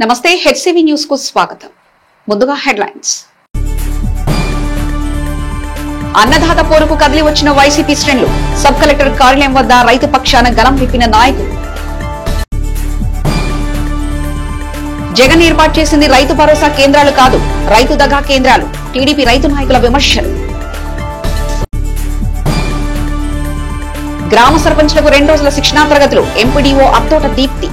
నమస్తే HCV news కు స్వాగతం. ముందుగా హెడ్లైన్స్. అన్నదాత పోరుకు కదిలి వచ్చిన వైసీపీ శ్రేణులు. సబ్ కలెక్టర్ కార్యాలయం వద్ద రైతు పక్షాన గలం విప్పిన నాయకులు. జగన్ ఏర్పాటు చేసింది రైతు భరోసా కేంద్రాలు కాదు, రైతు దగా కేంద్రాలు. టీడీపీ రైతు నాయకుల విమర్శలు. గ్రామ సర్పంచ్లకు 2 రోజుల శిక్షణా తరగతులు. ఎంపీడీఓ అత్తోట దీప్తి.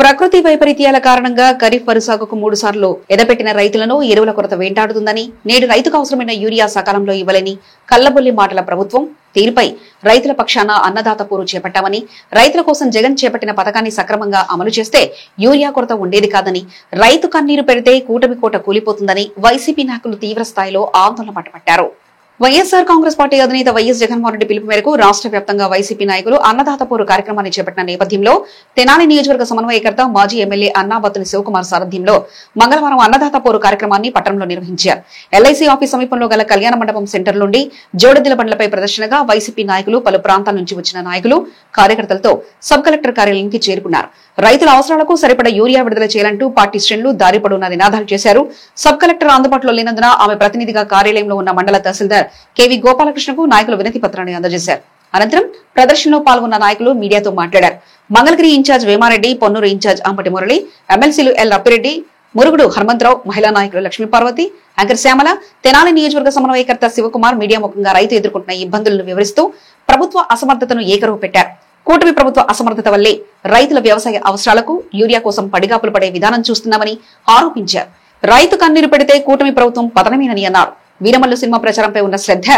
ప్రకృతి వైపరీత్యాల కారణంగా ఖరీఫ్ వరి సాగుకు 3 సార్లు ఎదపెట్టిన రైతులను ఎరువుల కొరత వెంటాడుతుందని, నేడు రైతుకు అవసరమైన యూరియా సకాలంలో ఇవ్వలేని కల్లబొల్లి మాటల ప్రభుత్వం తీరుపై రైతుల పక్షాన అన్నదాత పోరు చేపట్టామని, రైతుల కోసం జగన్ చేపట్టిన పథకాన్ని సక్రమంగా అమలు చేస్తే యూరియా కొరత ఉండేది కాదని, రైతు కన్నీరు పెడితే కూటమి కోట కూలిపోతుందని వైసీపీ నాయకులు తీవ్ర స్థాయిలో ఆందోళన పట్టుబట్టారు. వైఎస్ఆర్ కాంగ్రెస్ పార్టీ అధినేత వైఎస్ జగన్మోహన్ రెడ్డి పిలుపు మేరకు రాష్ట్ర వ్యాప్తంగా వైసీపీ నాయకులు అన్నదాత పోరు కార్యక్రమాన్ని చేపట్టిన నేపథ్యంలో తెనాలి నియోజకవర్గ సమన్వయకర్త మాజీ ఎమ్మెల్యే అన్నాబత్తుని శివకుమార్ సారథ్యంలో మంగళవారం అన్నదాత పోరు కార్యక్రమాన్ని పట్టణంలో నిర్వహించారు. ఎల్ఐసి ఆఫీస్ సమీపంలో గల కళ్యాణ మండపం సెంటర్ నుండి జోడెద్దుల బండ్లపై ప్రదర్శనగా వైసీపీ నాయకులు, పలు ప్రాంతాల నుంచి వచ్చిన నాయకులు, కార్యకర్తలతో సబ్ కలెక్టర్ కార్యాలయానికి చేరుకున్నారు. రైతుల అవసరాలకు సరిపడా యూరియా విడుదల చేయాలంటూ పార్టీ శ్రేణులు దారి పొడవునా నినాదాలు చేశారు. సబ్ కలెక్టర్ అందుబాటులో లేనందున ఆమె ప్రతినిధిగా కార్యాలయంలో ఉన్న మండల తహసీల్దార్ కెవి గోపాలకృష్ణకు నాయకులు వినతి పత్రాన్ని అందజేశారు. అనంతరం ప్రదర్శనలో పాల్గొన్న నాయకులు మీడియాతో మాట్లాడారు. మంగళగిరి ఇన్ఛార్జ్ వేమారెడ్డి, పొన్నూరు ఇన్ఛార్జ్ అంపటి మురళి, ఎమ్మెల్సీలు ఎల్ రప్పిరెడ్డి, మురుగుడు హనుమంతరావు, మహిళా నాయకులు లక్ష్మీపార్వతి, యాంకర్ శ్యామల, తెనాలి నియోజకవర్గ సమన్వయకర్త శివకుమార్ మీడియా ముఖంగా రైతు ఎదుర్కొంటున్న ఇబ్బందులను వివరిస్తూ ప్రభుత్వ అసమర్థతను ఏకరువు పెట్టారు. కూటమి ప్రభుత్వ అసమర్థత వల్లే రైతుల వ్యవసాయ అవసరాలకు యూరియా కోసం పడిగాపులు పడే విధానం చూస్తున్నామని ఆరోపించారు. రైతు కన్నీరు పెడితే కూటమి ప్రభుత్వం పతనమేనని అన్నారు. వీరమల్లు సినిమా ప్రచారంపై ఉన్న శ్రద్ధ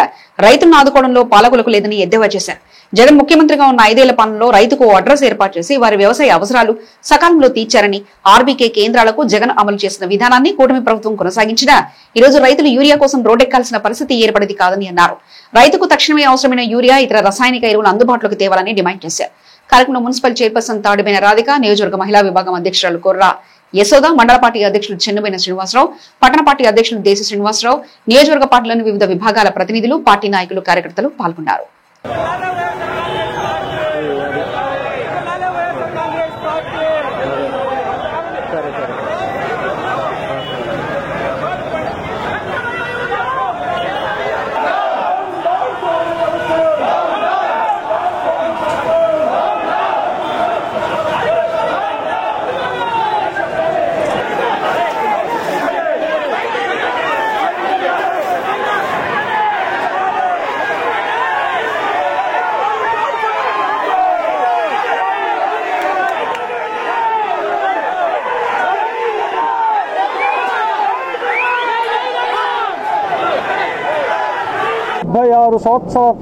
రైతులను ఆదుకోవడంలో పాలకులకు లేదని ఎద్దేవా చేశారు. జగన్ ముఖ్యమంత్రిగా ఉన్న 5 ఏళ్ల పాలనలో రైతుకు అడ్రస్ ఏర్పాటు చేసి వారి వ్యవసాయ అవసరాలు సకాలంలో తీర్చారని, ఆర్బీకే కేంద్రాలకు జగన్ అమలు చేసిన విధానాన్ని కూటమి ప్రభుత్వం కొనసాగించినా ఈరోజు రైతులు యూరియా కోసం రోడ్డెక్కాల్సిన పరిస్థితి ఏర్పడింది కాదని అన్నారు. రైతుకు తక్షణమే అవసరమైన యూరియా, ఇతర రసాయనిక ఎరువులు అందుబాటులోకి తేవాలని డిమాండ్ చేశారు. కార్యక్రమంలో మున్సిపల్ చైర్పర్సన్ తాడిబైన రాధిక, నియోజకవర్గ మహిళా విభాగం అధ్యక్షురాలు కొర్రా యశోద, మండల పార్టీ అధ్యక్షులు చెన్నుబైన శ్రీనివాసరావు, పట్టణ పార్టీ అధ్యక్షులు దేశ శ్రీనివాసరావు, నియోజకవర్గ పార్టీలోని వివిధ విభాగాల ప్రతినిధులు, పార్టీ నాయకులు, కార్యకర్తలు పాల్గొన్నారు.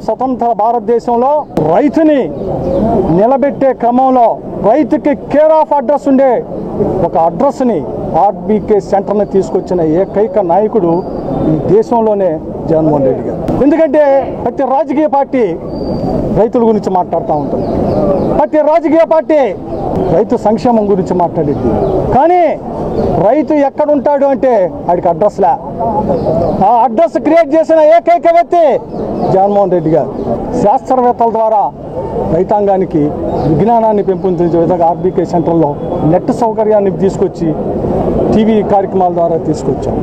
స్వతంత్ర భారతదేశంలో రైతుని నిలబెట్టే క్రమంలో రైతుకి కేర్ ఆఫ్ అడ్రస్ ఉండే ఒక అడ్రస్ని ఆర్బీకే సెంటర్ని తీసుకొచ్చిన ఏకైక నాయకుడు ఈ దేశంలోనే జగన్మోహన్ రెడ్డి గారు. ఎందుకంటే ప్రతి రాజకీయ పార్టీ రైతుల గురించి మాట్లాడుతూ ఉంటుంది, ప్రతి రాజకీయ పార్టీ రైతు సంక్షేమం గురించి మాట్లాడేది. కానీ రైతు ఎక్కడుంటాడు అంటే వాడికి అడ్రస్లా. ఆ అడ్రస్ క్రియేట్ చేసిన ఏకైక వ్యక్తి జగన్మోహన్ రెడ్డి గారు. శాస్త్రవేత్తల ద్వారా రైతాంగానికి విజ్ఞానాన్ని పెంపొందించే విధంగా ఆర్బీకే సెంటర్లో నెట్ సౌకర్యాన్ని తీసుకొచ్చి టీవీ కార్యక్రమాల ద్వారా తీసుకొచ్చాం.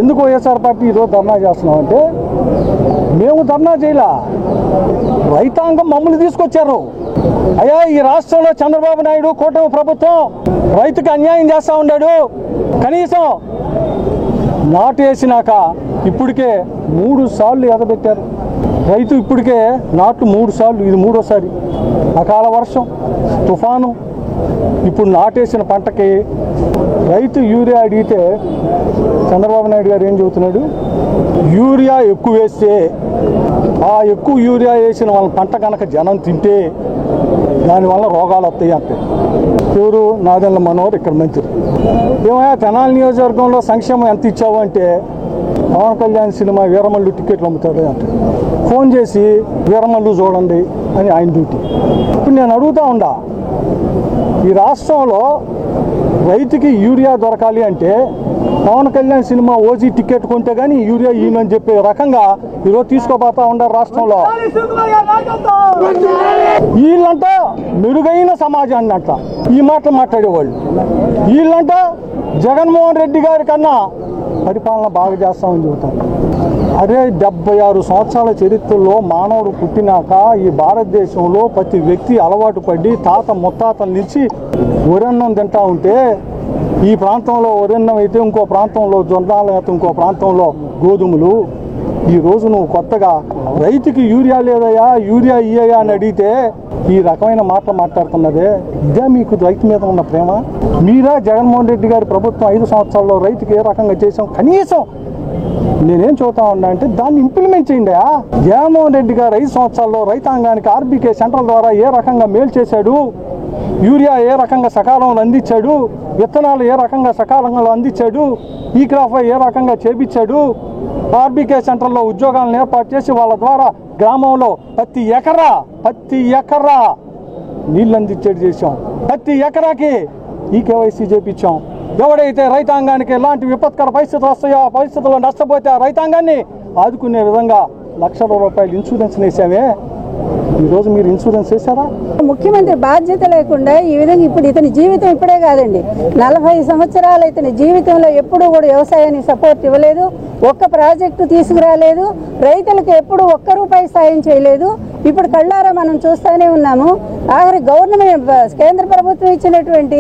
ఎందుకు వైఎస్ఆర్ పార్టీ ఈరోజు ధర్నా చేస్తున్నాం అంటే, మేము ధర్నా చేయలా, రైతాంగం మమ్మల్ని తీసుకొచ్చారు. అయ్యా, ఈ రాష్ట్రంలో చంద్రబాబు నాయుడు కూటమి ప్రభుత్వం రైతుకి అన్యాయం చేస్తూ ఉన్నాడు. కనీసం నాటేసినాక ఇప్పటికే 3 సార్లు ఎదబెట్టారు. రైతు ఇప్పటికే నాట్లు 3 సార్లు, ఇది 3వసారి. అకాల వర్షం, తుఫాను, ఇప్పుడు నాటేసిన పంటకి రైతు యూరియా అడిగితే చంద్రబాబు నాయుడు గారు ఏం చెబుతున్నాడు, యూరియా ఎక్కువ వేస్తే, ఆ ఎక్కువ యూరియా వేసిన వాళ్ళ పంట కనుక జనం తింటే దానివల్ల రోగాలు వస్తాయి అంటే. ఎవరు? నాదెండ్ల మనోహర్ ఇక్కడ మంత్రి. ఏమయ్యా, తెనాలి నియోజకవర్గంలో సంక్షేమం ఎంత ఇచ్చావు అంటే, పవన్ కళ్యాణ్ సినిమా వీరమల్లు టికెట్లు అమ్ముతాడు అంటే, ఫోన్ చేసి వీరమల్లు చూడండి అని ఆయన డ్యూటీ. ఇప్పుడు నేను అడుగుతా ఉండా, ఈ రాష్ట్రంలో రైతుకి యూరియా దొరకాలి అంటే Pawan Kalyan cinema OG ticket కొంటే కానీ యూరియా ఈయనని చెప్పే రకంగా ఈరోజు తీసుకోబోతా ఉన్నారు రాష్ట్రంలో. వీళ్ళంట మెరుగైన సమాజాన్ని అంట ఈ మాటలు మాట్లాడేవాళ్ళు. వీళ్ళంట జగన్మోహన్ రెడ్డి గారి కన్నా పరిపాలన బాగా చేస్తామని చెబుతారు. అరే 76 సంవత్సరాల చరిత్రలో మానవుడు పుట్టినాక ఈ భారతదేశంలో ప్రతి వ్యక్తి అలవాటు పడి తాత ముత్తాతల నుంచి వరన్నం తింటా ఉంటే ఈ ప్రాంతంలో వరన్నం అయితే ఇంకో ప్రాంతంలో జొన్నాలు అయితే ఇంకో ప్రాంతంలో గోధుమలు. ఈరోజు నువ్వు కొత్తగా రైతుకి యూరియా లేదయా యూరియా ఇయ్యా అని అడిగితే ఈ రకమైన మాటలు మాట్లాడుతున్నదే. ఇదే మీకు రైతు మీద ఉన్న ప్రేమ? మీరా జగన్మోహన్ రెడ్డి గారి ప్రభుత్వం 5 సంవత్సరాల్లో రైతుకి ఏ రకంగా చేసాం కనీసం నేనేం చూస్తా ఉన్నా అంటే దాన్ని ఇంప్లిమెంట్ చేయండి. జగన్మోహన్ రెడ్డి గారు 5 సంవత్సరాల్లో రైతాంగానికి ఆర్బీకే సెంట్రల్ ద్వారా ఏ రకంగా మేలు చేశాడు, యూరియా ఏ రకంగా సకాలంలో అందించాడు, విత్తనాలు ఏ రకంగా సకాలంలో అందించాడు, ఈ క్రాప్ ఏ రకంగా చేపించాడు, ఆర్బీకే సెంటర్లో ఉద్యోగాలను ఏర్పాటు చేసి వాళ్ళ ద్వారా గ్రామంలో ప్రతి ఎకరా నీళ్ళు అందించేది చేసాం. ప్రతి ఎకరాకి ఈ కేవైసీ చేపించాం. ఎవడైతే రైతాంగానికి ఎలాంటి విపత్కర పరిస్థితులు వస్తాయో ఆ పరిస్థితుల్లో నష్టపోతే ఆ రైతాంగాన్ని ఆదుకునే విధంగా లక్షల రూపాయలు ఇన్సూరెన్స్ వేసామే. ఈరోజు మీరు ఇన్సూరెన్స్ వేసారా? ముఖ్యమంత్రి బాధ్యత లేకుండా ఈ విధంగా ఇప్పుడు ఇతని జీవితం ఇప్పుడే కాదండి, 40 సంవత్సరాలు ఇతని జీవితంలో ఎప్పుడూ కూడా వ్యవసాయానికి సపోర్ట్ ఇవ్వలేదు, ఒక్క ప్రాజెక్టు తీసుకురాలేదు, రైతులకు ఎప్పుడు ఒక్క రూపాయి సాయం చేయలేదు. ఇప్పుడు కళ్ళారా మనం చూస్తూనే ఉన్నాము. ఆఖరి గవర్నమెంట్ కేంద్ర ప్రభుత్వం ఇచ్చినటువంటి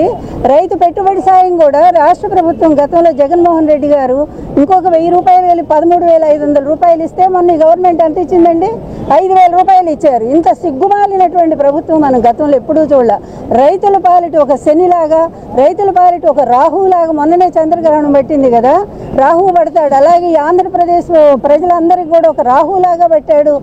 రైతు పెట్టుబడి సాయం కూడా రాష్ట్ర ప్రభుత్వం గతంలో జగన్మోహన్ రెడ్డి గారు ఇంకొక 1000 రూపాయలు 13,500 రూపాయలు ఇస్తే మొన్న గవర్నమెంట్ ఎంత ఇచ్చిందండి? 5,000 రూపాయలు ఇచ్చారు. ఇంత సిగ్గుమాలినటువంటి ప్రభుత్వం మనం గతంలో ఎప్పుడూ చూడాల. రైతుల పాలిటి ఒక శనిలాగా, రైతుల పాలిటి ఒక రాహులాగా మొన్ననే చంద్రగ్రహణం పెట్టింది కదా, రాహు పడతాడు. అలాగే ఆంధ్రప్రదేశ్ ప్రజలందరికీ కూడా ఒక రాహులాగా పెట్టాడు.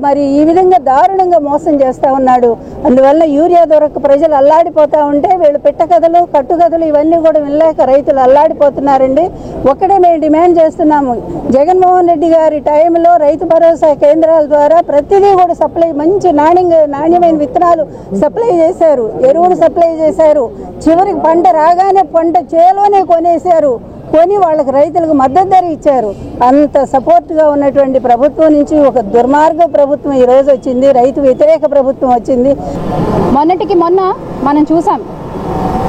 మరి ఈ విధంగా దారుణంగా మోసం చేస్తూ ఉన్నాడు. అందువల్ల యూరియా దొరక ప్రజలు అల్లాడిపోతూ ఉంటే వీళ్ళు పెట్టకథలు కట్టుకథలు ఇవన్నీ కూడా వినలేక రైతులు అల్లాడిపోతున్నారండి. ఒక్కడే మేము డిమాండ్ చేస్తున్నాము, జగన్మోహన్ రెడ్డి గారి టైంలో రైతు భరోసా కేంద్రాల ద్వారా ప్రతిదీ కూడా సప్లై మంచి నాణ్యమైన విత్తనాలు సప్లై చేశారు, ఎరువులు సప్లై చేశారు. చివరికి పంట రాగానే పంట చేలోనే కొనేశారు, కొని వాళ్ళకి రైతులకు మద్దతు ధర ఇచ్చారు. అంత సపోర్ట్గా ఉన్నటువంటి ప్రభుత్వం నుంచి ఒక దుర్మార్గ ప్రభుత్వం ఈరోజు వచ్చింది, రైతు వ్యతిరేక ప్రభుత్వం వచ్చింది. మొన్నటికి మొన్న మనం చూసాం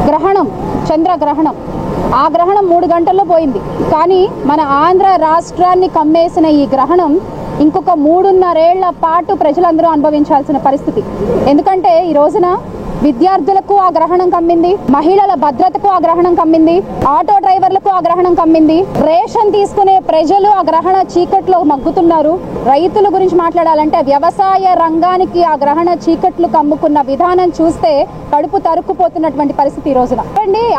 గ్రహణం, చంద్రగ్రహణం. ఆ గ్రహణం 3 గంటల్లో పోయింది. కానీ మన ఆంధ్ర రాష్ట్రాన్ని కమ్మేసిన ఈ గ్రహణం ఇంకొక 3.5 ఏళ్ల పాటు ప్రజలందరూ అనుభవించాల్సిన పరిస్థితి. ఎందుకంటే ఈ రోజున విద్యార్థులకు ఆ గ్రహణం కమ్మింది, మహిళల భద్రతకు ఆ గ్రహణం కమ్మింది, ఆటో డ్రైవర్లకు ఆ గ్రహణం కమ్మింది, రేషన్ తీసుకునే ప్రజలు ఆ గ్రహణ చీకట్లో మగ్గుతున్నారు. రైతుల గురించి మాట్లాడాలంటే వ్యవసాయ రంగానికి ఆ గ్రహణ చీకట్లు కమ్ముకున్న విధానం చూస్తే కడుపు తరుక్కుపోతున్నటువంటి పరిస్థితి ఈ రోజున.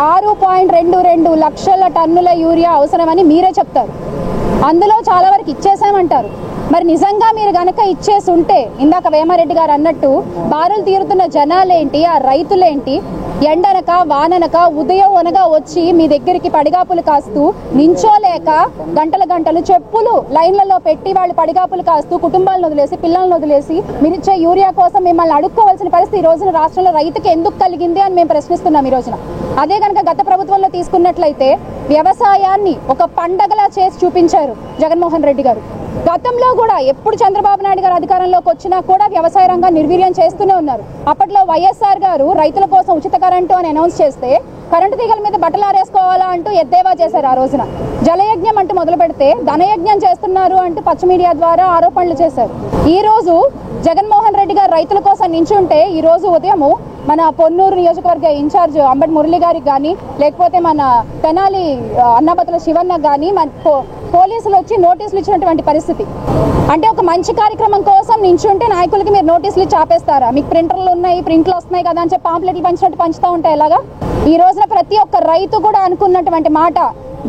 6.22 లక్షల టన్నుల యూరియా అవసరమని మీరే చెప్తారు, అందులో చాలా వరకు ఇచ్చేసామంటారు. మరి నిజంగా మీరు గనక ఇచ్చేసి ఉంటే ఇందాక వేమారెడ్డి గారు అన్నట్టు బారులు తీరుతున్న జనాలేంటి, ఆ రైతులేంటి, ఎండనక వాననక ఉదయం అనగా వచ్చి మీ దగ్గరికి పడిగాపులు కాస్తూ నించోలేక గంటలు చెప్పులు లైన్లలో పెట్టి వాళ్ళు పడిగాపులు కాస్తూ కుటుంబాలను వదిలేసి పిల్లలను వదిలేసి మీరిచ్చే యూరియా కోసం మిమ్మల్ని అడుక్కోవాల్సిన పరిస్థితి ఈ రోజున రాష్ట్రంలో రైతుకి ఎందుకు కలిగింది అని మేము ప్రశ్నిస్తున్నాం ఈ రోజున. అదే కనుక గత ప్రభుత్వంలో తీసుకున్నట్లయితే వ్యవసాయాన్ని ఒక పండగలా చేసి చూపించారు జగన్మోహన్ రెడ్డి గారు. గతంలో కూడా ఎప్పుడు చంద్రబాబు నాయుడు గారు అధికారంలోకి వచ్చినా కూడా వ్యవసాయ రంగాన్ని నిర్వీర్యం చేస్తూనే ఉన్నారు. అప్పట్లో వైఎస్ఆర్ గారు రైతుల కోసం ఉచిత కరెంటు అని అనౌన్స్ చేస్తే కరెంటు తీగల మీద బట్టలు ఆరేసుకోవాలా అంటూ ఎద్దేవా చేశారు. ఆ రోజున జలయజ్ఞం అంటూ మొదలు పెడితే ధనయజ్ఞం చేస్తున్నారు అంటూ పచ్చ మీడియా ద్వారా ఆరోపణలు చేశారు. ఈ రోజు జగన్మోహన్ రెడ్డి గారు రైతుల కోసం నించుంటే ఈ రోజు ఉదయము మన పొన్నూరు నియోజకవర్గ ఇన్ఛార్జ్ అంబటి మురళి గారికి కానీ లేకపోతే మన తెనాలి అన్నాబతుల శివన్న కానీ మన పోలీసులు వచ్చి నోటీసులు ఇచ్చినటువంటి పరిస్థితి. అంటే ఒక మంచి కార్యక్రమం కోసం నించుంటే నాయకులకి మీరు నోటీసులు ఇచ్చి ఆపేస్తారా? మీకు ప్రింటర్లు ఉన్నాయి, ప్రింట్లు వస్తున్నాయి కదా అని చెప్పి పాంప్లెట్లు పంచినట్టు పంచుతూ ఉంటాయి. ఎలాగా ఈ రోజున ప్రతి ఒక్క రైతు కూడా అనుకున్నటువంటి మాట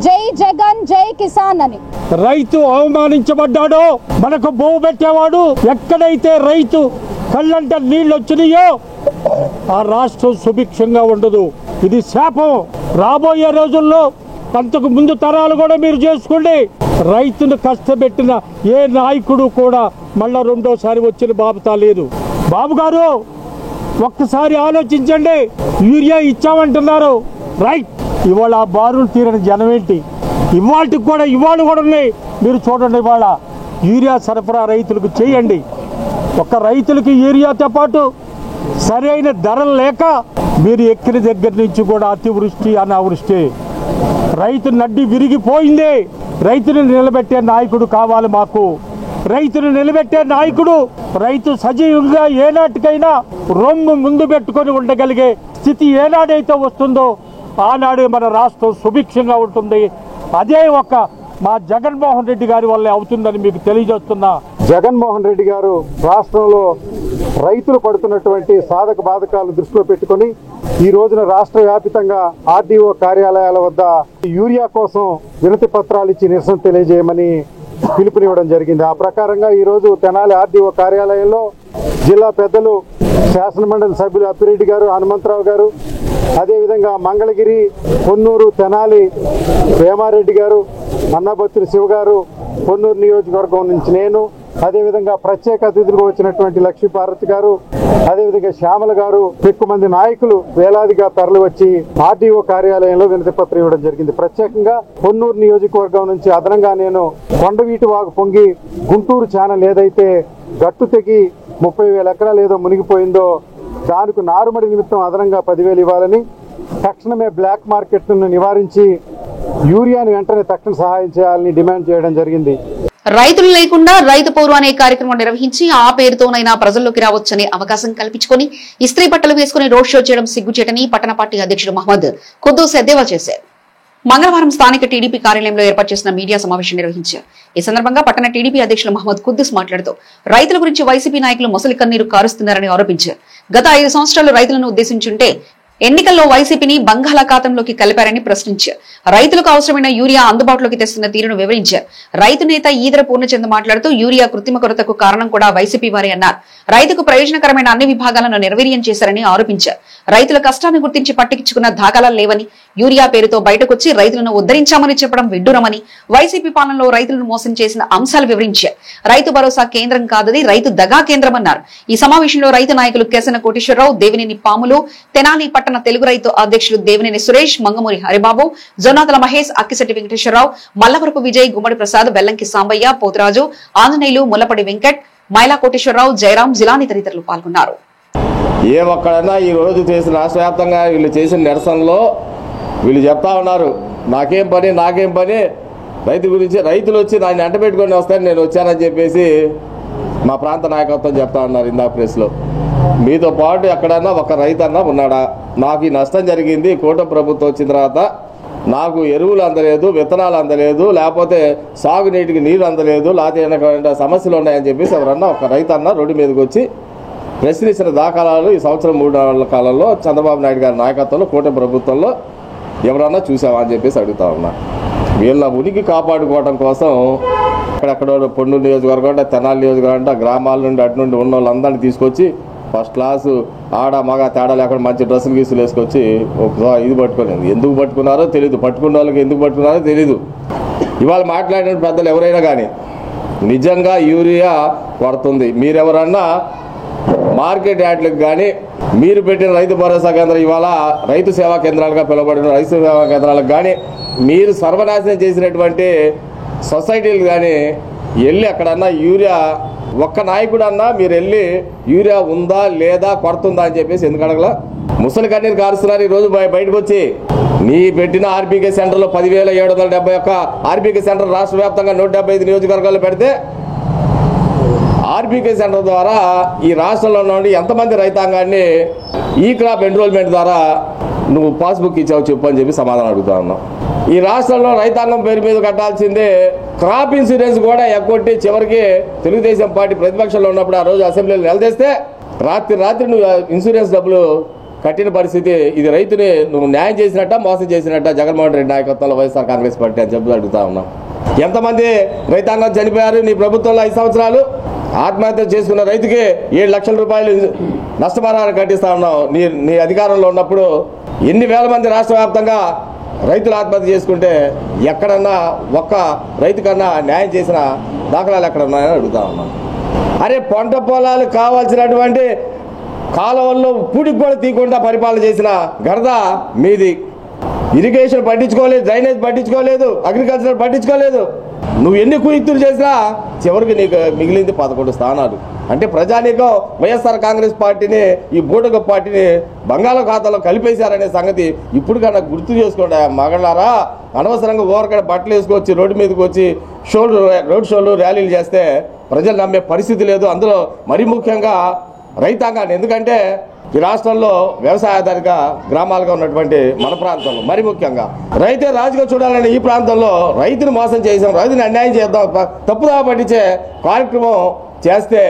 జై జగన్ జై కిసాన్ అని. రైతు అవమానించబడ్డాడో, మనకు భూమి పెట్టేవాడు, ఎక్కడైతే రైతు కళ్ళంట నీళ్ళు వచ్చినాయో ఆ రాష్ట్రం సుభిక్షంగా ఉండదు. ఇది శాపం. రాబోయే రోజుల్లో అంతకు ముందు తరాలు కూడా మీరు చేసుకోండి. రైతును కష్టపెట్టిన ఏ నాయకుడు కూడా మళ్ళా రెండోసారి వచ్చిన బాబుతా లేదు. బాబు గారు ఒక్కసారి ఆలోచించండి. యూరియా ఇచ్చామంటున్నారు, రైట్, ఇవాళ ఆ బారులు తీరని జనం ఏంటి? ఇవాళకి కూడా ఉన్నాయి. మీరు చూడండి, ఇవాళ యూరియా సరఫరా రైతులకు చేయండి. ఒక రైతులకి యూరియాతో పాటు సరైన ధరలు లేక మీరు ఎక్కిన దగ్గర నుంచి కూడా అతివృష్టి అనావృష్టి, రైతు నడ్డి విరిగిపోయింది. రైతుని నిలబెట్టే నాయకుడు కావాలి మాకు. రైతును నిలబెట్టే నాయకుడు, రైతు సజీవంగా ఏనాటికైనా రొమ్ము ముందు పెట్టుకొని ఉండగలిగే స్థితి ఏనాడైతే వస్తుందో ఆనాడే మన రాష్ట్రం సుభిక్షంగా ఉంటుంది. అదే ఒక మా జగన్మోహన్ రెడ్డి గారి వల్లే అవుతుందని మీకు తెలియజేస్తున్నా. జగన్మోహన్ రెడ్డి గారు రాష్ట్రంలో రైతులు పడుతున్నటువంటి సాధక బాధకాలు దృష్టిలో పెట్టుకొని ఈ రోజున రాష్ట్ర వ్యాప్తంగా ఆర్డీఓ కార్యాలయాల వద్ద యూరియా కోసం వినతి పత్రాలు ఇచ్చి నిరసన తెలియజేయమని పిలుపునివ్వడం జరిగింది. ఆ ప్రకారంగా ఈరోజు తెనాలి ఆర్డీఓ కార్యాలయంలో జిల్లా పెద్దలు శాసనమండలి సభ్యులు అప్పిరెడ్డి గారు, హనుమంతరావు గారు, అదేవిధంగా మంగళగిరి, పొన్నూరు, తెనాలి వేమారెడ్డి గారు, అన్నబత్తుని శివ గారు, పొన్నూరు నియోజకవర్గం నుంచి నేను, అదేవిధంగా ప్రత్యేక అతిథులుగా వచ్చినటువంటి లక్ష్మీపార్వతి గారు, అదేవిధంగా శ్యామల గారు, ఎక్కువ మంది నాయకులు వేలాదిగా తరలి వచ్చి ఆర్డీఓ కార్యాలయంలో వినతి పత్రం ఇవ్వడం జరిగింది. ప్రత్యేకంగా పొన్నూరు నియోజకవర్గం నుంచి అదనంగా నేను కొండవీటి వాగు పొంగి గుంటూరు ఛానల్ ఏదైతే గట్టు తెగి 30,000 ఎకరాలు ఏదో మునిగిపోయిందో దానికి నారుమడి నిమిత్తం అదనంగా 10,000 ఇవ్వాలని, తక్షణమే బ్లాక్ మార్కెట్ను నివారించి యూరియాను వెంటనే తక్షణ సహాయం చేయాలని డిమాండ్ చేయడం జరిగింది. రైతులు లేకుండా రైతు పౌరు అనే కార్యక్రమం నిర్వహించి ఆ పేరుతోనైనా ప్రజల్లోకి రావచ్చనే అవకాశం కల్పించుకుని ఇస్త్రీ బట్టలు వేసుకుని రోడ్ షో చేయడం సిగ్గుచేటని పట్టణ పార్టీ అధ్యక్షుడు మహమ్మద్ ఖుద్దూస్ ఎద్దేవా చేశారు. మంగళవారం స్థానిక టీడీపీ కార్యాలయంలో ఏర్పాటు చేసిన మీడియా సమావేశం నిర్వహించారు. ఈ సందర్భంగా పట్టణ టీడీపీ అధ్యక్షులు మహమ్మద్ ఖుద్దూస్ మాట్లాడుతూ రైతుల గురించి వైసీపీ నాయకులు మొసలి కన్నీరు కారుస్తున్నారని ఆరోపించారు. గత 5 సంవత్సరాలు రైతులను ఉద్దేశించుంటే ఎన్నికల్లో వైసీపీని బంగాళాఖాతంలోకి కలిపారని ప్రశ్నించారు. రైతులకు అవసరమైన యూరియా అందుబాటులోకి తెస్తున్న తీరును వివరించారు. రైతు నేత ఈదర పూర్ణచంద్ మాట్లాడుతూ యూరియా కృత్రిమ కొరతకు కారణం కూడా వైసీపీ వారే అన్నారు. రైతుకు ప్రయోజనకరమైన అన్ని విభాగాలను నిర్వీర్యం చేశారని ఆరోపించారు. రైతుల కష్టాన్ని గుర్తించి పట్టించుకున్న దాఖలాలు లేవని, యూరియా పేరుతో బయటకొచ్చి రైతులను ఉద్ధరించామని చెప్పడం విడ్డూరమని, వైసీపీ పాలనలో రైతులను మోసం చేసిన అంశాలు వివరించారు. రైతు భరోసా కేంద్రం కాదది రైతు దగా కేంద్రమన్నారు. ఈ సమావేశంలో రైతు నాయకులు కేసన కోటేశ్వరరావు, దేవినేని పాములు, తెనాలి పట్టణ తెలుగు రైతు అధ్యక్షులు దేవినేని సురేష్, మంగమూరి హరిబాబు, జొన్నాతల మహేష్, అక్కిశెట్టి వెంకటేశ్వరరావు, మల్లవరపు విజయ్, గుమ్మడి ప్రసాద్, వెల్లంకి సాంబయ్య, పోతురాజు, ఆంజనేయులు, ముల్లపడి వెంకట్, మైలా కోటేశ్వరరావు, జయరాం, జిలాని తదితరులు పాల్గొన్నారు. ఏ ఒక్కడన్నా ఈ రోజు చేసిన రాష్ట్ర వ్యాప్తంగా వీళ్ళు చేసిన నిరసనలో వీళ్ళు చెప్తా ఉన్నారు, నాకేం పని, రైతు గురించి, రైతులు వచ్చి దాన్ని అంటపెట్టుకొని వస్తారని నేను వచ్చానని చెప్పేసి మా ప్రాంత నాయకత్వం చెప్తా ఉన్నారు ఇందాక ప్రెస్లో. మీతో పాటు ఎక్కడన్నా ఒక రైతన్నా ఉన్నాడా? నాకు ఈ నష్టం జరిగింది, కూటమి ప్రభుత్వం వచ్చిన తర్వాత నాకు ఎరువులు అందలేదు, విత్తనాలు అందలేదు, లేకపోతే సాగునీటికి నీరు అందలేదు, లేకపోతే సమస్యలు ఉన్నాయని చెప్పేసి ఎవరన్నా ఒక రైతన్నా రోడ్డు మీదకి వచ్చి ప్రశ్నించిన దాఖలాలు ఈ సంవత్సరం 3 నెలల కాలంలో చంద్రబాబు నాయుడు గారి నాయకత్వంలో కూటమి ప్రభుత్వంలో ఎవరన్నా చూసావా అని చెప్పేసి అడుగుతా ఉన్నా. వీళ్ళ ఉనికి కాపాడుకోవడం కోసం అక్కడెక్కడ పొన్నూరు నియోజకవర్గం అంటే, తెనాలి నియోజకవర్గం అంటే, గ్రామాల నుండి అటు నుండి ఉన్న వాళ్ళందరినీ తీసుకొచ్చి ఫస్ట్ క్లాసు ఆడ మగ తేడా లేకుండా మంచి డ్రెస్సులు గీసులు వేసుకొచ్చి ఇది పట్టుకునేది. ఎందుకు పట్టుకున్నారో తెలీదు, పట్టుకున్న వాళ్ళకి ఎందుకు పట్టుకున్నారో తెలీదు. ఇవాళ మాట్లాడిన పెద్దలు ఎవరైనా కానీ నిజంగా యూరియా పడుతుంది, మీరెవరన్నా మార్కెట్ యార్డ్లకు కానీ మీరు పెట్టిన రైతు భరోసా కేంద్రం, ఇవాళ రైతు సేవా కేంద్రాలుగా పిలువబడిన రైతు సేవా కేంద్రాలకు కానీ మీరు సర్వనాశనం చేసినటువంటి సొసైటీలు కానీ వెళ్ళి అక్కడన్నా యూరియా ఒక్క నాయకుడు అన్నా మీరు వెళ్ళి యూరియా ఉందా లేదా కొడుతుందా అని చెప్పేసి ఎందుకు అడగలా? ముసలి కన్నీరు కారుస్తున్నారు ఈరోజు బయటకు వచ్చి. నీ పెట్టిన ఆర్బీకే సెంటర్లో 10,771 ఆర్బీకే సెంటర్ రాష్ట్ర వ్యాప్తంగా 175 నియోజకవర్గాల్లో పెడితే ఆర్బీకే సెంటర్ ద్వారా ఈ రాష్ట్రంలో నుండి ఎంతమంది రైతాంగాన్ని ఈ క్రాప్ ఎన్రోల్మెంట్ ద్వారా నువ్వు పాస్బుక్ ఇచ్చావు చెప్పు అని చెప్పి సమాధానం అడుగుతా ఉన్నావు. ఈ రాష్ట్రంలో రైతాంగం పేరు మీద కట్టాల్సిందే క్రాప్ ఇన్సూరెన్స్ కూడా ఎగ్గొట్టి చివరికి తెలుగుదేశం పార్టీ ప్రతిపక్షంలో ఉన్నప్పుడు ఆ రోజు అసెంబ్లీలో నిలదీస్తే రాత్రి నువ్వు ఇన్సూరెన్స్ డబ్బులు కట్టిన పరిస్థితి. ఇది రైతుని నువ్వు న్యాయం చేసినట్ట మోసం చేసినట్ట జగన్మోహన్ రెడ్డి నాయకత్వంలో వైఎస్ఆర్ కాంగ్రెస్ పార్టీ అని చెప్పి అడుగుతా ఉన్నాం. ఎంతమంది రైతాంగం చనిపోయారు నీ ప్రభుత్వంలో 5 సంవత్సరాలు? ఆత్మహత్య చేసుకున్న రైతుకి 7 లక్షల రూపాయలు నష్టపరిహారం కట్టిస్తా ఉన్నావు. నీ అధికారంలో ఉన్నప్పుడు ఎన్ని వేల మంది రాష్ట్ర వ్యాప్తంగా రైతులు ఆత్మహత్య చేసుకుంటే ఎక్కడన్నా ఒక్క రైతు కన్నా న్యాయం చేసిన దాఖలాలు ఎక్కడ ఉన్నాయని అడుగుతా ఉన్నాను. అరే పంట పొలాలు కావాల్సినటువంటి కాలువల్లో పూడికి కూడా తీయకుండా పరిపాలన చేసిన ఘనత మీది. ఇరిగేషన్ పట్టించుకోలేదు, డ్రైనేజ్ పట్టించుకోలేదు, అగ్రికల్చర్ పట్టించుకోలేదు. నువ్వు ఎన్ని కుయుక్తులు చేసినా చివరికి నీకు మిగిలింది 11 స్థానాలు. అంటే ప్రజానీకం వైఎస్ఆర్ కాంగ్రెస్ పార్టీని, ఈ బూటక పార్టీని బంగాళాఖాతంలో కలిపేశారనే సంగతి ఇప్పుడు కన్నా గుర్తు చేసుకోండి మగళ్ళారా. అనవసరంగా ఓవరకడ బట్టలు వేసుకొచ్చి రోడ్డు మీదకి వచ్చి రోడ్ షోలు ర్యాలీలు చేస్తే ప్రజలు నమ్మే పరిస్థితి లేదు. అందులో మరీ ముఖ్యంగా రైతాంగాన్ని, ఎందుకంటే ఈ రాష్ట్రంలో వ్యవసాయ ఆధారిత గ్రామాలుగా ఉన్నటువంటి మన ప్రాంతంలో మరి ముఖ్యంగా రైతే రాజుగా చూడాలని ఈ ప్రాంతంలో రైతును మోసం చేసాం, రైతుని అన్యాయం చేద్దాం, తప్పుదా పట్టించే కార్యక్రమం చేస్తే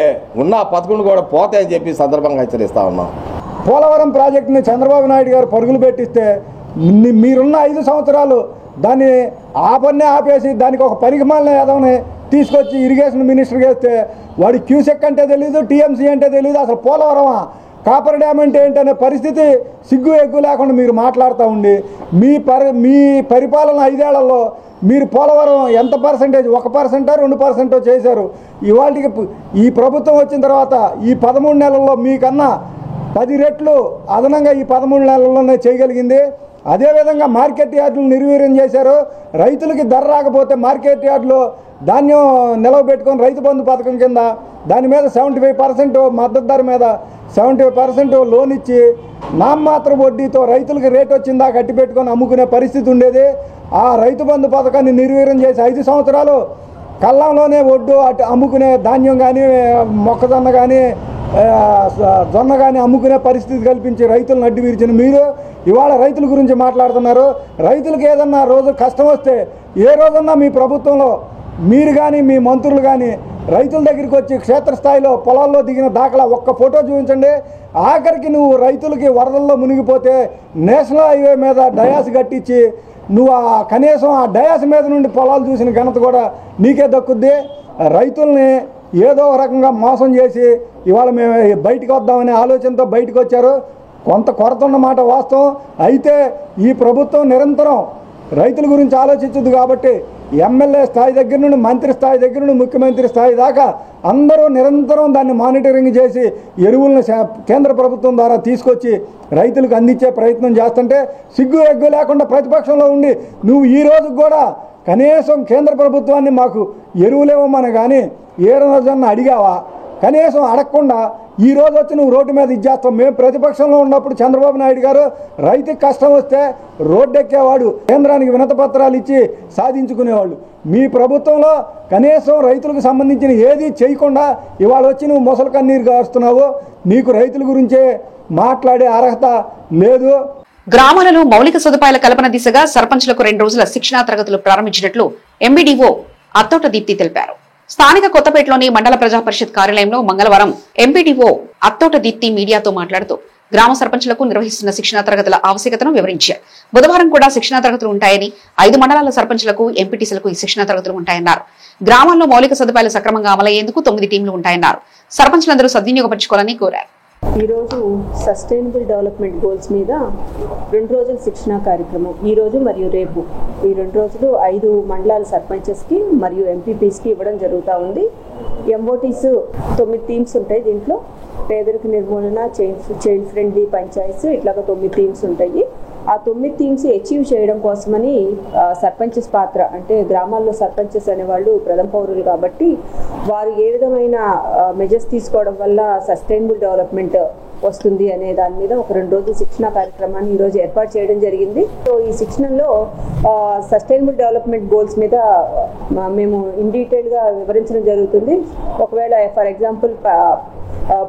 ఉన్న 11 కూడా పోతాయని చెప్పి సందర్భంగా హెచ్చరిస్తా ఉన్నాం. పోలవరం ప్రాజెక్టుని చంద్రబాబు నాయుడు గారు పరుగులు పెట్టిస్తే మీరున్న 5 సంవత్సరాలు దాన్ని ఆపేసి దానికి ఒక పరిగమాలన యాదవ్ని తీసుకొచ్చి ఇరిగేషన్ మినిస్టర్ వేస్తే వాడి క్యూసెక్ అంటే తెలియదు, టీఎంసీ అంటే తెలియదు, అసలు పోలవరమా కాపర్ డ్యామ్ అంటే ఏంటనే పరిస్థితి సిగ్గు ఎగ్గు లేకుండా మీరు మాట్లాడుతూ ఉండి మీ పరిపాలన 5 ఏళ్లలో మీరు పోలవరం ఎంత పర్సెంటేజ్, 1%, 2% చేశారు. ఇవాళకి ఈ ప్రభుత్వం వచ్చిన తర్వాత ఈ 13 నెలల్లో మీకన్నా 10 రెట్లు అదనంగా ఈ 13 నెలల్లోనే చేయగలిగింది. అదేవిధంగా మార్కెట్ యార్డులు నిర్వీర్యం చేశారు. రైతులకి ధర రాకపోతే మార్కెట్ యార్డులో ధాన్యం నిలవబెట్టుకొని రైతు బంధు పథకం కింద దాని మీద 75% మద్దతు ధర మీద 70% లోన్ ఇచ్చి నామమాత్ర వడ్డీతో రైతులకి రేట్ వచ్చిందా కట్టి పెట్టుకొని అమ్ముకునే పరిస్థితి ఉండేది. ఆ రైతు బంధు పథకాన్ని నిర్వీర్యం చేసి 5 సంవత్సరాలు కళ్ళంలోనే ఒడ్డు అటు అమ్ముకునే ధాన్యం కానీ మొక్కజొన్న కానీ జొన్న కానీ అమ్ముకునే పరిస్థితి కల్పించి రైతులను అడ్డు విరిచిన మీరు ఇవాళ రైతుల గురించి మాట్లాడుతున్నారు. రైతులకు ఏదన్నా రోజు కష్టం వస్తే ఏ రోజన్నా మీ ప్రభుత్వంలో మీరు కానీ మీ మంత్రులు కానీ రైతుల దగ్గరికి వచ్చి క్షేత్రస్థాయిలో పొలాల్లో దిగిన దాఖలా ఒక్క ఫోటో చూపించండి. ఆఖరికి నువ్వు రైతులకి వరదల్లో మునిగిపోతే నేషనల్ హైవే మీద డయాస్ కట్టించి నువ్వు కనీసం ఆ డయాస్ మీద నుండి పొలాలు చూసిన ఘనత కూడా నీకే దక్కుద్ది. రైతుల్ని ఏదో ఒక రకంగా మోసం చేసి ఇవాళ మేము బయటకు వద్దామనే ఆలోచనతో బయటకు వచ్చారు. కొంత కొరత ఉన్నమాట వాస్తవం. అయితే ఈ ప్రభుత్వం నిరంతరం రైతుల గురించి ఆలోచించదు కాబట్టి ఎమ్మెల్యే స్థాయి దగ్గర నుండి మంత్రి స్థాయి దగ్గర నుండి ముఖ్యమంత్రి స్థాయి దాకా అందరూ నిరంతరం దాన్ని మానిటరింగ్ చేసి ఎరువులను కేంద్ర ప్రభుత్వం ద్వారా తీసుకొచ్చి రైతులకు అందించే ప్రయత్నం చేస్తుంటే సిగ్గు ఎగ్గు లేకుండా ప్రతిపక్షంలో ఉండి నువ్వు ఈ రోజు కూడా కనీసం కేంద్ర ప్రభుత్వాన్ని మాకు ఎరువులేవమని కానీ ఏ రోజన్నా అడిగావా? కనీసం అడగకుండా ఈ రోజు వచ్చి నువ్వు రోడ్డు మీద ఇచ్చేస్తావు. మేము ప్రతిపక్షంలో ఉన్నప్పుడు చంద్రబాబు నాయుడు గారు రైతుకి కష్టం వస్తే రోడ్డెక్కేవాడు, కేంద్రానికి వినతి పత్రాలు ఇచ్చి సాధించుకునేవాళ్ళు. మీ ప్రభుత్వంలో కనీసం రైతులకు సంబంధించిన ఏది చేయకుండా ఇవాళ వచ్చి నువ్వు మొసలు కన్నీరు కారుస్తున్నావు. నీకు రైతుల గురించే మాట్లాడే అర్హత లేదు. గ్రామాలలో మౌలిక సదుపాయాల కల్పన దిశగా సర్పంచ్లకు 2 రోజుల శిక్షణా తరగతులు ప్రారంభించినట్లు ఎంపీడీఓ అత్తోట దీప్తి తెలిపారు. స్థానిక కొత్తపేటలోని మండల ప్రజా పరిషత్ కార్యాలయంలో మంగళవారం ఎంపీడీఓ అత్తోట దీప్తి మీడియాతో మాట్లాడుతూ గ్రామ సర్పంచ్లకు నిర్వహిస్తున్న శిక్షణా తరగతుల ఆవశ్యకతను వివరించారు. బుధవారం కూడా శిక్షణా తరగతులు ఉంటాయని, 5 మండలాల సర్పంచ్లకు, ఎంపీటీసీలకు ఈ శిక్షణా తరగతులు ఉంటాయన్నారు. గ్రామాల్లో మౌలిక సదుపాయాలు సక్రమంగా అమలయ్యేందుకు 9 టీంలు ఉంటాయన్నారు. సర్పంచ్లందరూ సద్వినియోగపరచుకోవాలని కోరారు. ఈరోజు సస్టైనబుల్ డెవలప్మెంట్ గోల్స్ మీద 2 రోజుల శిక్షణా కార్యక్రమం ఈరోజు మరియు రేపు ఈ 2 రోజులు 5 మండలాల సర్పంచెస్కి మరియు ఎంపీపీస్కి ఇవ్వడం జరుగుతూ ఉంది. ఎంఓటీస్ 9 థీమ్స్ ఉంటాయి. దీంట్లో పేదరిక నిర్మూలన, చైల్డ్ ఫ్రెండ్లీ పంచాయతీస్ ఇట్లాగా 9 థీమ్స్ ఉంటాయి. ఆ 9 థీమ్స్ అచీవ్ చేయడం కోసమని సర్పంచెస్ పాత్ర, అంటే గ్రామాల్లో సర్పంచెస్ అనేవాళ్ళు ప్రథమ పౌరులు కాబట్టి వారు ఏ విధమైన మెజర్స్ తీసుకోవడం వల్ల సస్టైనబుల్ డెవలప్మెంట్ వస్తుంది అనే దాని మీద ఒక 2 రోజుల శిక్షణ కార్యక్రమాన్ని ఈరోజు ఏర్పాటు చేయడం జరిగింది. సో ఈ శిక్షణలో సస్టైనబుల్ డెవలప్మెంట్ గోల్స్ మీద మేము ఇన్ డీటెయిల్గా వివరించడం జరుగుతుంది. ఒకవేళ ఫర్ ఎగ్జాంపుల్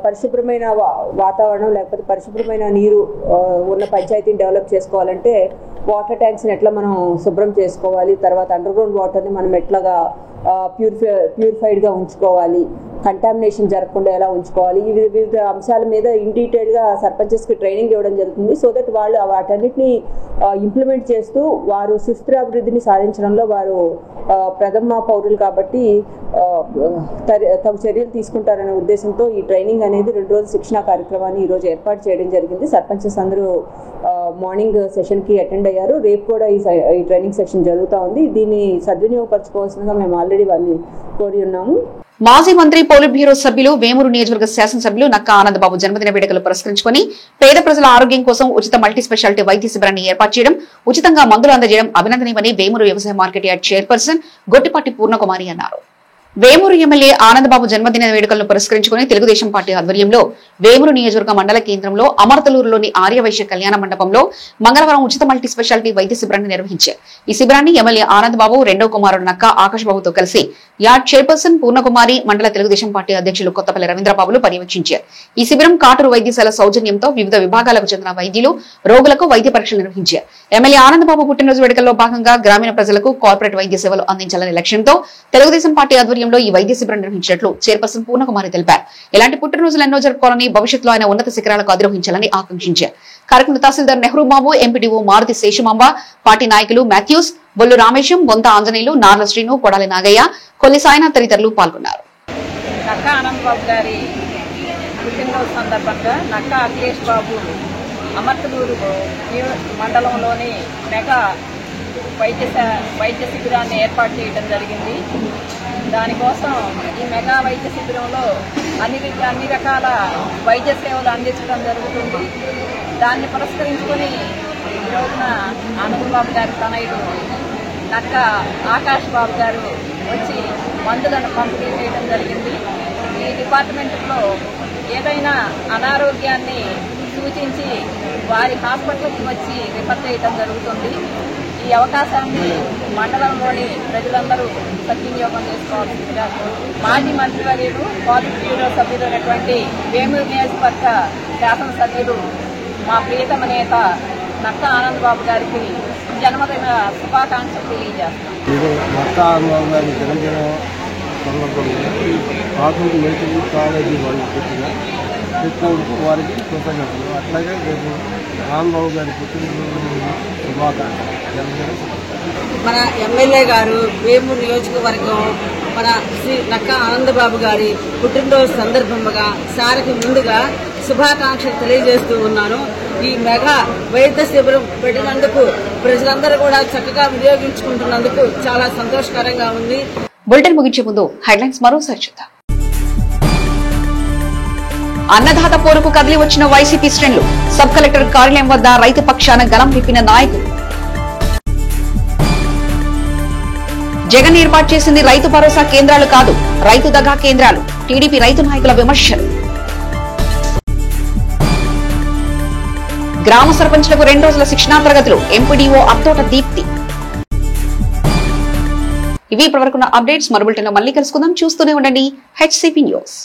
పరిశుభ్రమైన వాతావరణం లేకపోతే పరిశుభ్రమైన నీరు ఉన్న పంచాయతీని డెవలప్ చేసుకోవాలంటే వాటర్ ట్యాంక్స్ని ఎట్లా మనం శుభ్రం చేసుకోవాలి, తర్వాత అండర్ గ్రౌండ్ వాటర్ని మనం ఎట్లాగా ప్యూరిఫైడ్గా ఉంచుకోవాలి, కంటామినేషన్ జరగకుండా ఎలా ఉంచుకోవాలి, ఈ వివిధ అంశాల మీద ఇన్ డీటెయిల్గా సర్పంచెస్కి ట్రైనింగ్ ఇవ్వడం జరుగుతుంది. సో దట్ వాళ్ళు వాటన్నిటిని ఇంప్లిమెంట్ చేస్తూ వారు సుస్థిర అభివృద్ధిని సాధించడంలో వారు ప్రథమ పౌరులు కాబట్టి తమ చర్యలు తీసుకుంటారనే ఉద్దేశంతో ఈ ట్రైనింగ్ అనేది 2 రోజుల శిక్షణా కార్యక్రమాన్ని ఈరోజు ఏర్పాటు చేయడం జరిగింది. సర్పంచెస్ అందరూ మార్నింగ్ సెషన్కి అటెండ్ అయ్యారు. రేపు కూడా ఈ ట్రైనింగ్ సెషన్ జరుగుతూ ఉంది. దీన్ని సద్వినియోగపరచుకోవాల్సిందిగా మేము ఆల్రెడీ వాళ్ళని కోరి ఉన్నాము. మాజీ మంత్రి పోలిట్ బ్యూరో సభ్యులు వేమూరు నియోజకవర్గ శాసనసభ్యులు నక్కా ఆనందబాబు జన్మదిన వేడుకలు పురస్కరించుకుని పేద ప్రజల ఆరోగ్యం కోసం ఉచిత మల్టీ స్పెషాలిటీ వైద్య శిబిరాన్ని ఏర్పాటు చేయడం, ఉచితంగా మందులు అందజేయడం అభినందనీయమని వేమూరు వ్యవసాయ market yard chairperson Gottipati Purnakumari అన్నారు. వేమూరు ఎమ్మెల్యే ఆనందబాబు జన్మదిన వేడుకలను పురస్కరించుకుని తెలుగుదేశం పార్టీ ఆధ్వర్యంలో వేమూరు నియోజకవర్గ మండల కేంద్రంలో అమర్తలూరులోని ఆర్యవైశ్య కళ్యాణ మండపంలో మంగళవారం ఉచిత మల్టీ స్పెషాలిటీ వైద్య శిబిరాన్ని నిర్వహించారు. ఈ శిబిరాన్ని ఎమ్మెల్యే ఆనందబాబు రెండవ కుమారుడు నక్కా ఆకాష్ బాబుతో కలిసి యార్డ్ చైర్పర్సన్ పూర్ణకుమారి, మండల తెలుగుదేశం పార్టీ అధ్యక్షులు కొత్తపల్లి రవీంద్రబాబులు పర్యవేక్షించారు. ఈ శిబిరం కాటూరు వైద్యశాల సౌజన్యంతో వివిధ విభాగాలకు చెందిన వైద్యులు, రోగులకు వైద్య పరీక్షలు నిర్వహించారు. ఎమ్మెల్యే ఆనందబాబు పుట్టినరోజు వేడుకల్లో భాగంగా గ్రామీణ ప్రజలకు కార్పొరేట్ వైద్య సేవలు అందించాలనే లక్ష్యంతో తెలుగుదేశం పార్టీ ఆధ్వర్యంలో ఈ వైద్య శిబిరం నిర్వహించినట్లు చైర్పర్సన్ పూర్ణకుమారి తెలిపారు. ఇలాంటి పుట్టినరోజులు ఎన్నో జరుపుకోవాలని, భవిష్యత్తులో ఆయన ఉన్నత శిఖరాలకు అధిరోహించాలని ఆకాంక్షించారు. కార్యక్రమంలో తహసీల్దార్ నెహ్రూ బాబు, ఎంపీడీఓ మారుతి శేషమాంబ, పార్టీ నాయకులు మాథ్యూస్, బొల్లు రామేశం, బొంత ఆంజనేయులు, నార్ల శ్రీను, కొడాలి నాగయ్య, కొల్లి సాయినాథ్ తదితరులు పాల్గొన్నారు. నక్కా ఆనందబాబు గారి పుట్టినరోజు సందర్భంగా నక్కా అఖిలేష్ బాబు అమర్తలూరు మండలంలోని మెగా వైద్య శిబిరాన్ని ఏర్పాటు చేయడం జరిగింది. దానికోసం ఈ మెగా వైద్య శిబిరంలో అన్ని రకాల వైద్య సేవలు అందించడం జరుగుతుంది. దాన్ని పురస్కరించుకొని ఈ రోజున ఆనందబాబు గారి తనయుడు నక్కా ఆకాష్ బాబు గారు వచ్చి మందులను పంపిణీ చేయడం జరిగింది. ఈ డిపార్ట్మెంట్లో ఏదైనా అనారోగ్యాన్ని సూచించి వారి హాస్పిటల్కి వచ్చి రిఫర్ చేయడం జరుగుతుంది. ఈ అవకాశాన్ని మండలంలోని ప్రజలందరూ సద్వినియోగం చేసుకోవాల్సిందిగా మాజీ మంత్రివర్యులు, పాలిట్ బ్యూరో సభ్యులైనటువంటి వేమూరు నియోజకవర్గ శాసనసభ్యులు మా ప్రియతమ నేత నక్కా ఆనందబాబు గారికి జన్మదిన శుభాకాంక్షలు తెలియజేస్తాం. నక్కా ఆనందబాబు గారి జన్మదిన సందర్భంగా ప్రాథమిక మెడికల్ కాలేజీ వాళ్ళు పెట్టినందుకు వారికి కృతజ్ఞతలు. అట్లాగే రేపు ఆనందబాబు గారి పుట్టినరోజు శుభాకాంక్షలు. మన ఎమ్మెల్యే గారు వేమూరు నియోజకవర్గం మన శ్రీ నక్కా ఆనందబాబు గారి పుట్టినరోజు సందర్భంగా సారికి ముందుగా శుభాకాంక్షలు తెలియజేస్తూ ఉన్నాను. ఈ మెగా వైద్య శిబిరం పెట్టినందుకు ప్రజలందరూ కూడా చక్కగా వినియోగించుకుంటున్నందుకు చాలా సంతోషకరంగా ఉంది. బులెటిన్ ముగించే ముందు హెడ్లైన్స్ మరోసారి చూద్దాం. అన్నదాత పోరుకు కదిలి వచ్చిన వైసీపీ శ్రేణులు, సబ్ కలెక్టర్ కార్యాలయం వద్ద రైతు పక్షాన గలం విప్పిన నాయకులు. జగన్ ఏర్పాటు చేసింది రైతు భరోసా కేంద్రాలు కాదు, రైతు దగా కేంద్రాలు. టీడీపీ రైతు నాయకుల విమర్శలు. గ్రామ సర్పంచ్లకు 2 రోజుల శిక్షణా తరగతులు, ఎంపీడీఓ అత్తోట దీప్తి. ఇవి ఇప్పటివరకున్న అప్డేట్స్. మరో బులెటిన్లో మళ్ళీ కలుసుకుందాం. చూస్తూనే ఉండండి హెచ్సిపి న్యూస్.